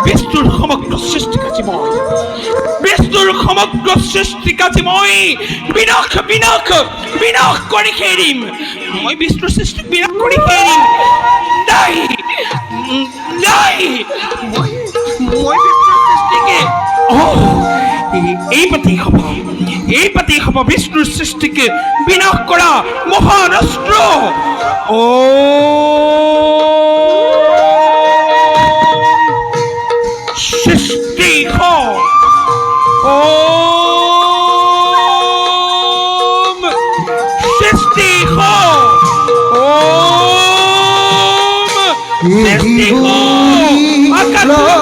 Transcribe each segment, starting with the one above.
বিষ্ণুর সমগ্র সৃষ্টিকাজী মই, বিষ্ণুর সমগ্র সৃষ্টিকাজী মই বিনাশ বিনাশ বিনাশ করে খেয়ে দিম। মই বিষ্ণুর সৃষ্টি বিনাশ করে খেয়ে দিম। নাই নাই, মই বিষ্ণুর সৃষ্টিকে এই পাতেই হব বিষ্ণুর সৃষ্টিকে বিনাশ করা মহান অস্ত্র। ও সৃষ্টি হ, ওম সৃষ্টি হ, ওম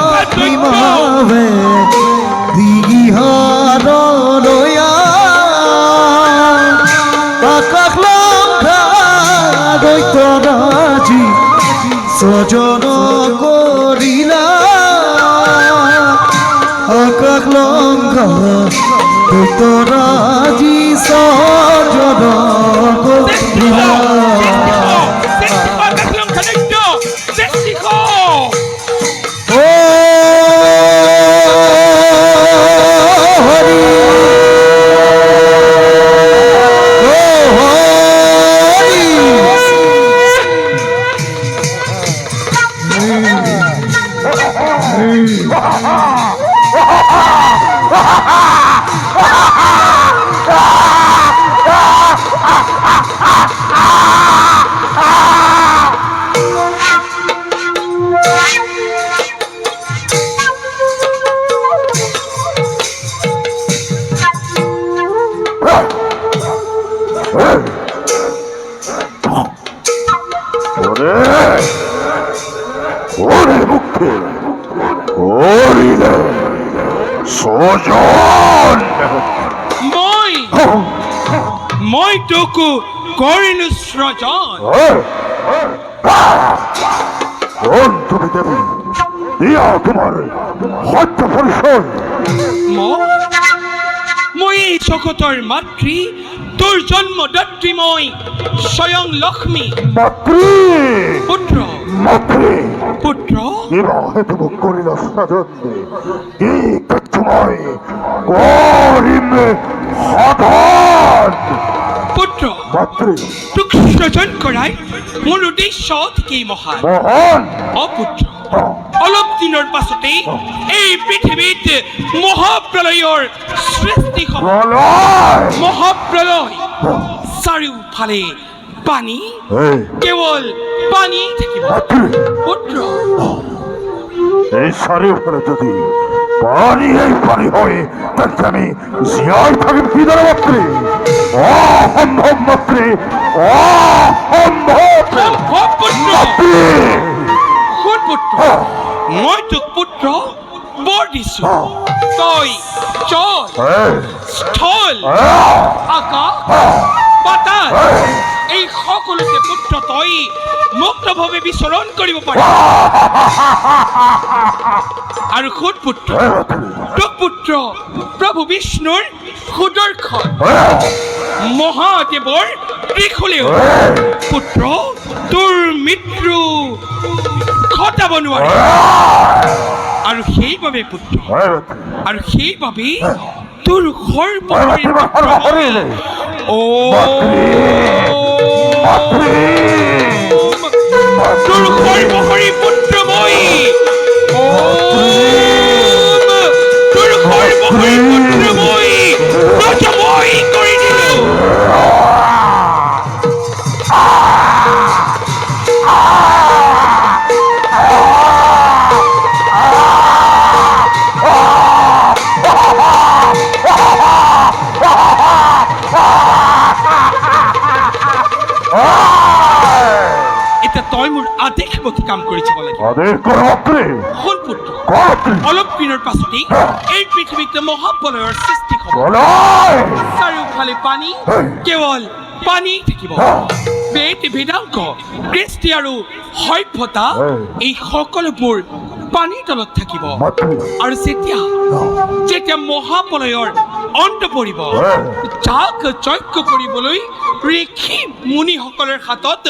সৃষ্টি হ। সজন করিলা আকাশ লঙ্ঘা তোরাজি সজন করিলা। মই তোকো কৰিলো সৃজন। তুমি দেবী দিয়া তোমার সত্য পরিচয়। মই এই জগতৰ মাতৃ, তোৰ জন্মদাত্ৰী মই স্বয়ং লক্ষ্মী। মাতৃ পুত্ৰ মাতৃ পুত্ৰ বিবাহে তুমি করিল সাধন কি তোমায় করিম সাধন। পুত্ৰ মাতৃ তোক সৃজন কৰাই মোৰ উদ্দেশ্য অতিকেই মহান। মহান অপুত্ৰ অলপ দিনৰ পাছতেই এই পৃথিৱীত মহাপ্ৰলয়ৰ সৃষ্টি হ'ব। মহাপ্ৰলয়, চাৰিওফালে পানী, কেৱল পানী থাকিব। পুত্ৰ এই চাৰিওফালে যদি পানী হয় তাতে আমি জীয়াই থাকিম কিদৰে মাতৃ? অসম্ভৱ মাতৃ, অসম্ভৱ। পুত্ৰ শুন পুত্ৰ, মই তোক পুত্ৰ বৰ দিছো। তই জল, স্থল, আকাশ, পাতাল এই সকলোতে পুত্ৰ তই মুক্তভাৱে বিচৰণ কৰিব পাৰি। আৰু শুন পুত্ৰ, তোক পুত্ৰ প্ৰভু বিষ্ণুৰ সুদৰ্শন, মহাদেৱৰ ত্ৰিশূলেও পুত্ৰ তোৰ মৃত্যু ঘটাব নোৱাৰে। আৰু সেইবাবে পুত্ৰ, আৰু সেইবাবে তোৰ সৰ্বশৰীৰ পুত্ৰ তোৰ সৰ্বশৰীৰ পুত্ৰ মই তোৰ সৰ্বশৰীৰ পুত্ৰ মই ৰজময় কৰি দিলো। তই মোৰ আদেশ মতে কাম কৰি যাব লাগিব। শুন পুত্ৰ, অলপ দিনৰ পাছতেই এই পৃথিৱীত মহাপ্ৰলয়ৰ সৃষ্টি হ'ব। চাৰিওফালে পানী, কেৱল পানী থাকিব। বেদ বেদাংগ, কৃষ্টি আৰু সভ্যতা এই সকলোবোৰ পানীৰ তলত থাকিব। আৰু যেতিয়া মহাপ্ৰলয়ৰ অন্ত পৰিব যাক যজ্ঞ কৰিবলৈ ঋষি মুনিসকলৰ হাতত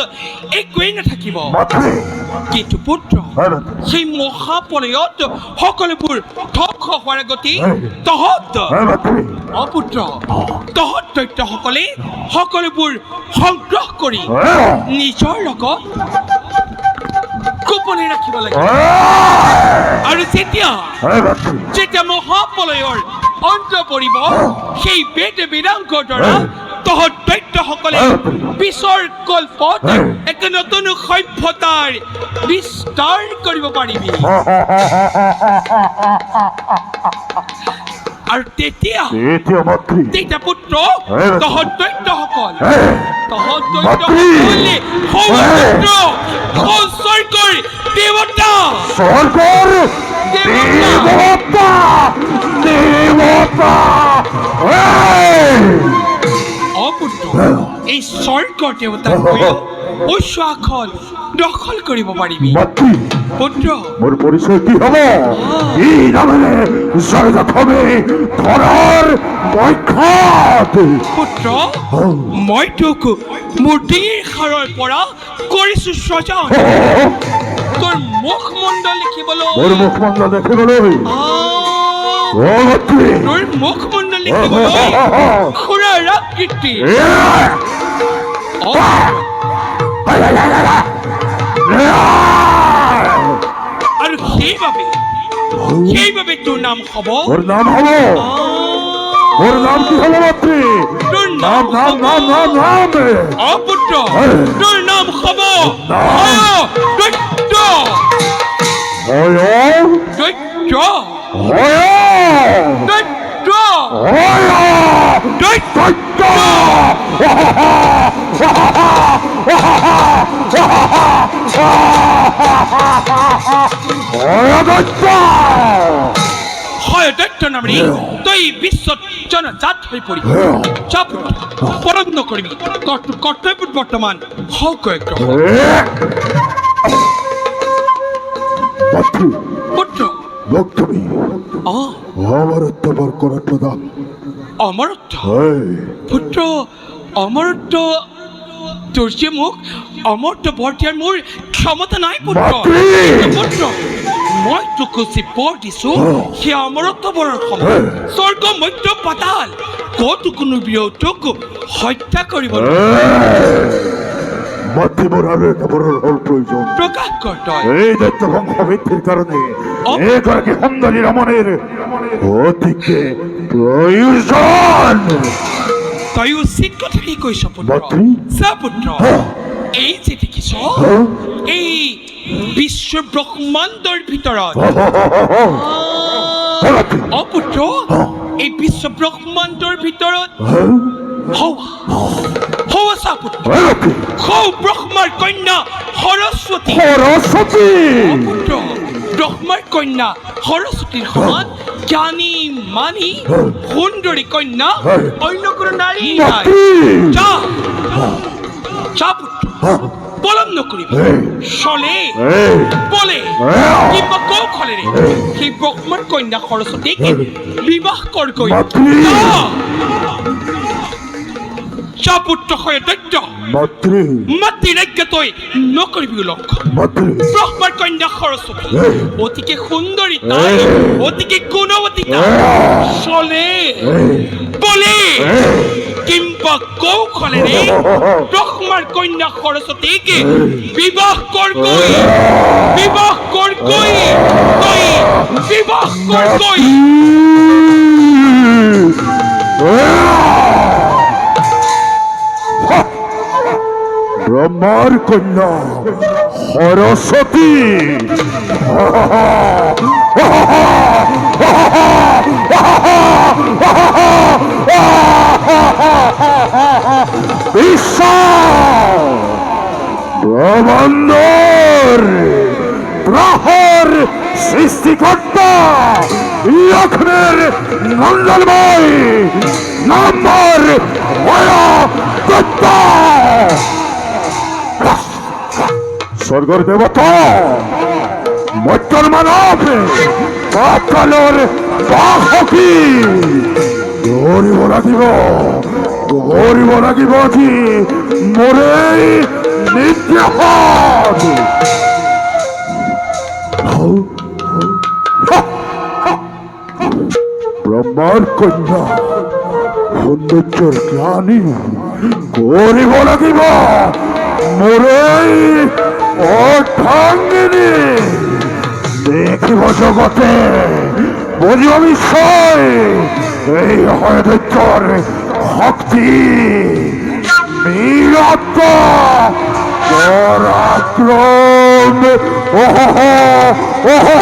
একোৱেই নাথাকিব কিন্তু পুত্ৰ সেই মহাপ্ৰলয়ত সকলোবোৰ ধ্বংস হোৱাৰ আগতে তহঁত অপুত্ৰ তহঁত দৈত্যসকলে সকলোবোৰ সংগ্ৰহ কৰি নিজৰ লগত গোপনে ৰাখিব লাগে আৰু যেতিয়া মহাপ্ৰলয়ৰ অন্ত পৰিব সেই বেদ বেদাংগৰ দ্বাৰা তহঁত দৈত্যসকলে পিছৰ কল্পত এক নতুন সভ্যতাৰ বিস্তাৰ কৰিব পাৰিবি আৰু তেতিয়া পুত্ৰ তহঁত দৈত্যসকল স্বৰ্গৰ দেৱতা অপুত্ৰ এই স্বৰ্গৰ দেৱতাক ঐশ্বখন দখল কৰিব পাৰিবি পুত্ৰ মোৰ পৰিচয় কি হ'ব কি নামেৰে জয়জাত হবে ধৰাৰ বৈখ্যাত পুত্ৰ মই তোক মূৰ্তিৰ সাৰৰ পৰা কৰিছো সজন তোৰ মুখমণ্ডল দেখিবলৈ মোৰ মুখমণ্ডল দেখিবলৈ তোৰ মুখমণ্ডল দেখিবলৈ খুৰাৰ আকৃতি আৰু সেইবাবে তোৰ নাম হ'ব মোৰ নাম কি হ'ব মাতৃ তোৰ নাম অপুত্ৰ তোৰ নাম হ'ব দৈত্য দৈত্য নামে তই বিশ্বত জনজাত হৈ পৰিবি পৰণ নকৰিবি কৰ্তব্যত বৰ্তমান পুত্ৰ অমরত্ব বরকরার প্রদান অমরত্ব পুত্ৰ অমৰত্ব তোৰ যে মোক অমৰত্ব বৰ দিয়াৰ মোৰ ক্ষমতা নাই পুত্ৰ মই তোক যি বৰ দিছো সেই অমৰত্ব বৰৰ সময় স্বৰ্গ মধ্য পাতাল ক'ত কোনো বিৰোধক হত্যা কৰিব প্ৰকাশ কৰ তই এই দৈত্য বংশ বৃদ্ধিৰ কাৰণে এগৰাকী সুন্দৰী ৰমণীৰ অতিকে প্ৰয়োজন তই উচিত কথাই কৈছ পুত্ৰ পুত্ৰ এই যে দেখিছ এই বিশ্ব ব্ৰহ্মাণ্ডৰ ভিতৰত অপুত্ৰ এই বিশ্ব ব্ৰহ্মাণ্ডৰ ভিতৰত ব্ৰহ্মাৰ কন্যা সৰস্বতী পুত্ৰ ব্ৰহ্মাৰ কন্যা সৰস্বতীৰ সমান জ্ঞানী মানি সুন্দৰী কন্যা অন্য কোনো নাৰী নাই পলম নকৰিবি চলে বলে কিবা কৌশলেৰে সেই ব্ৰহ্মাৰ কন্যা সৰস্বতীক বিবাহ কৰকৈ পুত্ৰ হয় দৈত্য মাতৃৰ আজ্ঞা তই নকৰিবি উলংঘন ব্ৰহ্মাৰ কন্যা সৰস্বতী অতিকে সুন্দৰী তাই অতিকে গুণৱতী তাই চলে বলে কিম্বা কৌশলেৰে ব্ৰহ্মাৰ কন্যা সৰস্বতীক বিবাহ কৰকৈ ব্রহ্মার কন্যা সরস্বতী ব্রহ্মাণ্ডর প্রহর সৃষ্টিকর্তা লক্ষ্মীর মণ্ডলময় নম্বর স্বর্গর দেবতা মত্যর মানব পাতালোর বাহকি ধরিব লাগিব আজি মোরেই নিত্যাহাত ব্রহ্মার কন্যা সৌন্দর্যের জ্ঞানী করিব লাগিব মোরেই অর্ধাঙ্গিনী দেখিব জগতে বুঝিব নিশ্চয় এই হয়দৈত্যর শক্তি বীরত্ব পরাক্রম ওহ ওহ